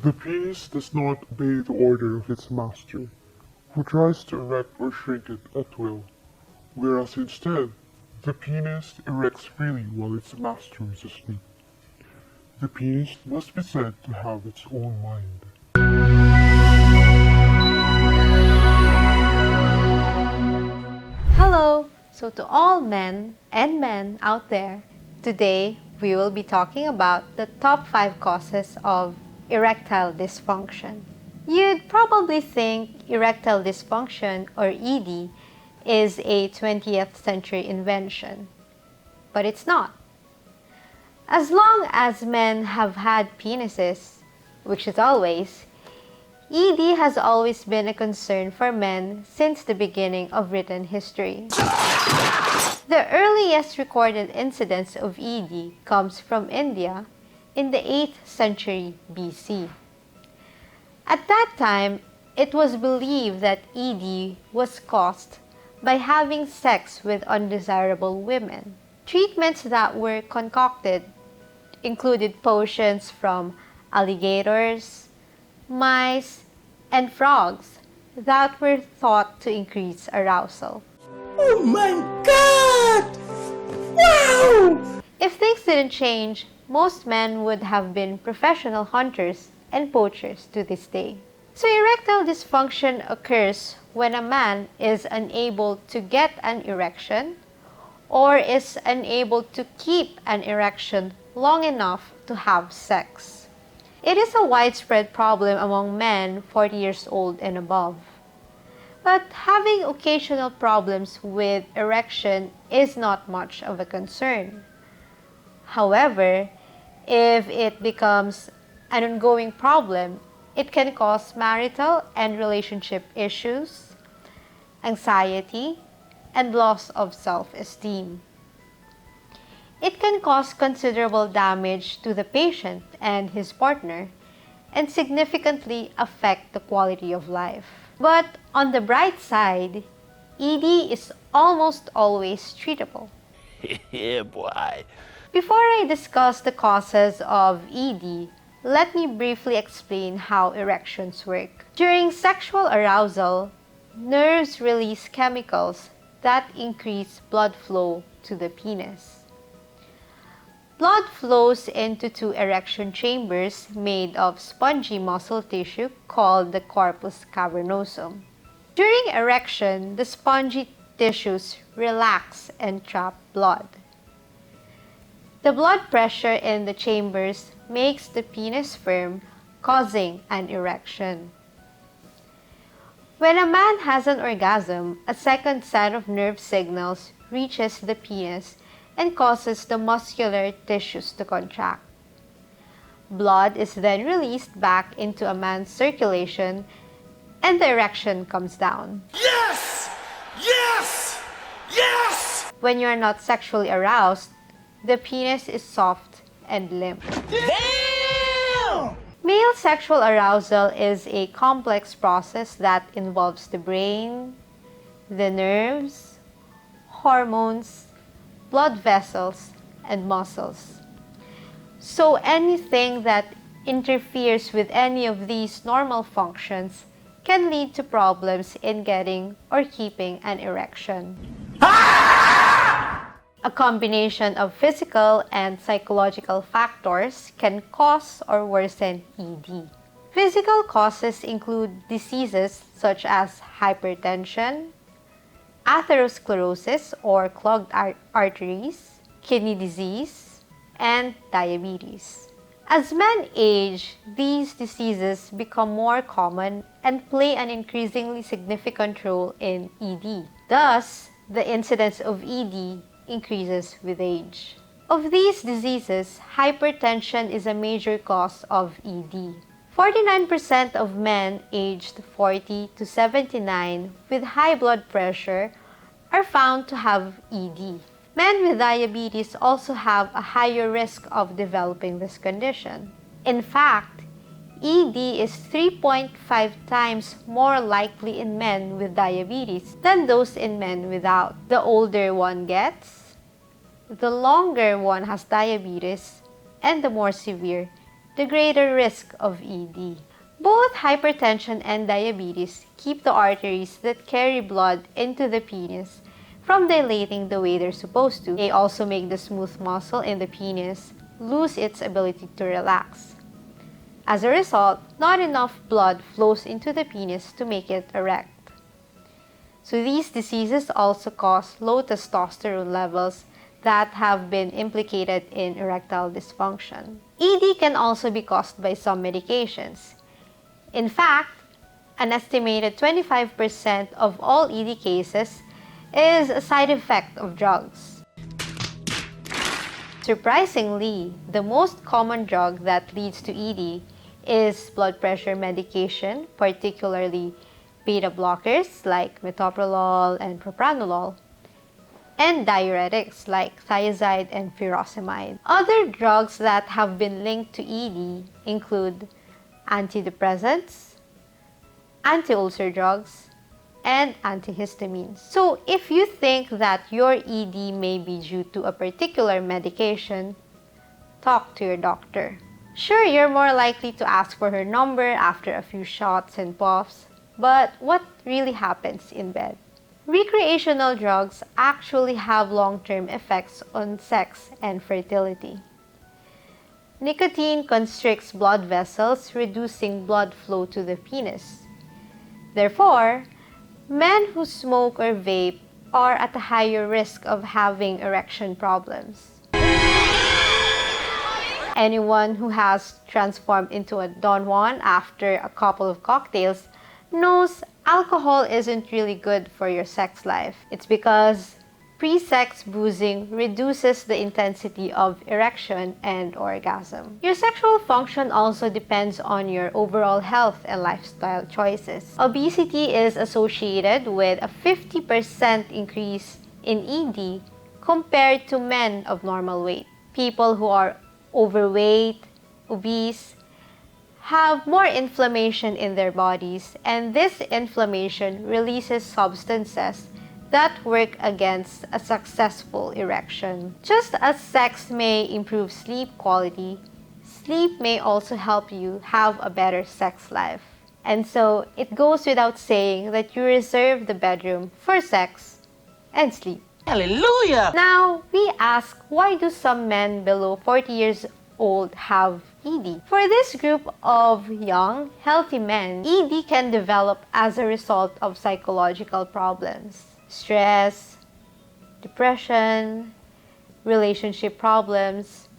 The penis does not obey the order of its master, who tries to erect or shrink it at will, whereas instead, the penis erects freely while its master is asleep. The penis must be said to have its own mind. Hello! So to all men and men out there, today we will be talking about the top 5 causes of erectile dysfunction. You'd probably think erectile dysfunction, or ED, is a 20th century invention, but it's not. As long as men have had penises, which is always, ED has always been a concern for men since the beginning of written history. The earliest recorded incidence of ED comes from India in the 8th century BC. At that time, it was believed that ED was caused by having sex with undesirable women. Treatments that were concocted included potions from alligators, mice, and frogs that were thought to increase arousal. Oh my God! Wow! If things didn't change, most men would have been professional hunters and poachers to this day. So erectile dysfunction occurs when a man is unable to get an erection or is unable to keep an erection long enough to have sex. It is a widespread problem among men 40 years old and above. But having occasional problems with erection is not much of a concern. However, if it becomes an ongoing problem, it can cause marital and relationship issues, anxiety, and loss of self-esteem. It can cause considerable damage to the patient and his partner and significantly affect the quality of life. But on the bright side, ED is almost always treatable. Yeah, boy. Before I discuss the causes of ED, let me briefly explain how erections work. During sexual arousal, nerves release chemicals that increase blood flow to the penis. Blood flows into 2 erection chambers made of spongy muscle tissue called the corpus cavernosum. During erection, the spongy tissues relax and trap blood. The blood pressure in the chambers makes the penis firm, causing an erection. When a man has an orgasm, a second set of nerve signals reaches the penis and causes the muscular tissues to contract. Blood is then released back into a man's circulation and the erection comes down. Yes! Yes! Yes! When you are not sexually aroused, the penis is soft and limp. Damn! Male sexual arousal is a complex process that involves the brain, the nerves, hormones, blood vessels, and muscles. So anything that interferes with any of these normal functions can lead to problems in getting or keeping an erection. A combination of physical and psychological factors can cause or worsen ED. Physical causes include diseases such as hypertension, atherosclerosis or clogged arteries, kidney disease, and diabetes. As men age, these diseases become more common and play an increasingly significant role in ED. Thus, the incidence of ED increases with age. Of these diseases, hypertension is a major cause of ED. 49% of men aged 40 to 79 with high blood pressure are found to have ED. Men with diabetes also have a higher risk of developing this condition. In fact, ED is 3.5 times more likely in men with diabetes than those in men without. The older one gets, the longer one has diabetes, and the more severe the greater risk of ED. Both hypertension and diabetes keep the arteries that carry blood into the penis from dilating the way they're supposed to. They also make the smooth muscle in the penis lose its ability to relax. As a result, not enough blood flows into the penis to make it erect. So these diseases also cause low testosterone levels that have been implicated in erectile dysfunction. ED can also be caused by some medications. In fact, an estimated 25% of all ED cases is a side effect of drugs. Surprisingly, the most common drug that leads to ED is blood pressure medication, particularly beta blockers like metoprolol and propranolol, and diuretics like thiazide and furosemide. Other drugs that have been linked to ED include antidepressants, anti-ulcer drugs, and antihistamines. So if you think that your ED may be due to a particular medication, talk to your doctor. Sure, you're more likely to ask for her number after a few shots and puffs, but what really happens in bed? Recreational drugs actually have long-term effects on sex and fertility. Nicotine constricts blood vessels, reducing blood flow to the penis. Therefore, men who smoke or vape are at a higher risk of having erection problems. Anyone who has transformed into a Don Juan after a couple of cocktails knows alcohol isn't really good for your sex life. It's because pre-sex boozing reduces the intensity of erection and orgasm. Your sexual function also depends on your overall health and lifestyle choices. Obesity is associated with a 50% increase in ED compared to men of normal weight. People who are overweight, obese, have more inflammation in their bodies, and this inflammation releases substances that work against a successful erection. Just as sex may improve sleep quality, sleep may also help you have a better sex life. And so it goes without saying that you reserve the bedroom for sex and sleep. Hallelujah! Now, we ask, why do some men below 40 years old have ED? For this group of young, healthy men, ED can develop as a result of psychological problems. Stress, depression, relationship problems,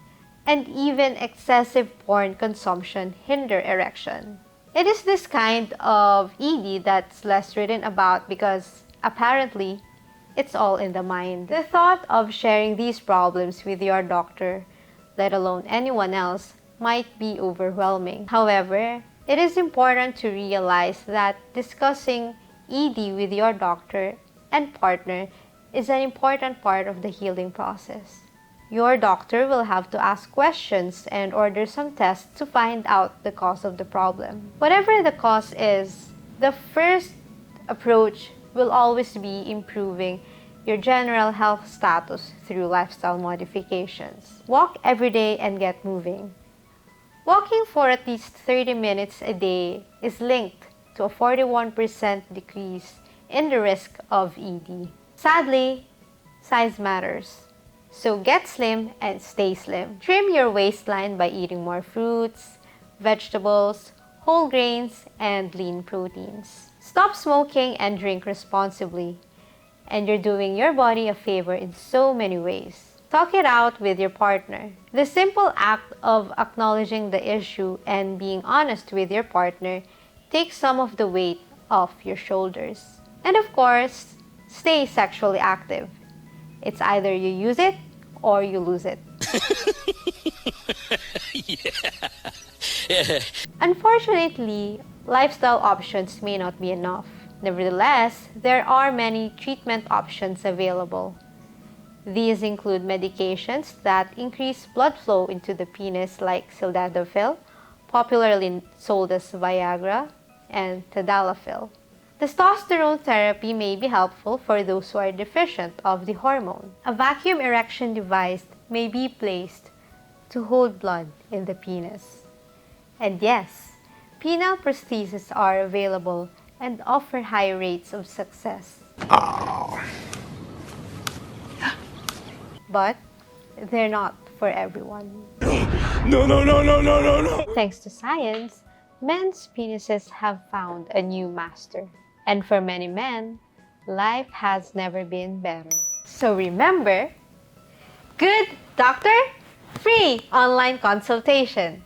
and even excessive porn consumption hinder erection. It is this kind of ED that's less written about because apparently it's all in the mind. The thought of sharing these problems with your doctor, let alone anyone else, might be overwhelming. However, it is important to realize that discussing ED with your doctor and partner is an important part of the healing process. Your doctor will have to ask questions and order some tests to find out the cause of the problem. Whatever the cause is, the first approach will always be improving your general health status through lifestyle modifications. Walk every day and get moving. Walking for at least 30 minutes a day is linked to a 41% decrease in the risk of ED. Sadly, size matters. So get slim and stay slim. Trim your waistline by eating more fruits, vegetables, whole grains, and lean proteins. Stop smoking and drink responsibly. And you're doing your body a favor in so many ways. Talk it out with your partner. The simple act of acknowledging the issue and being honest with your partner takes some of the weight off your shoulders. And of course, stay sexually active. It's either you use it or you lose it. Unfortunately, lifestyle options may not be enough. Nevertheless, there are many treatment options available. These include medications that increase blood flow into the penis like sildenafil, popularly sold as Viagra, and tadalafil. Testosterone therapy may be helpful for those who are deficient of the hormone. A vacuum erection device may be placed to hold blood in the penis. And yes, penile prostheses are available and offer high rates of success. But they're not for everyone. No, no, no, no, no, no, no. Thanks to science, men's penises have found a new master. And for many men, life has never been better. So remember, good doctor, free online consultation.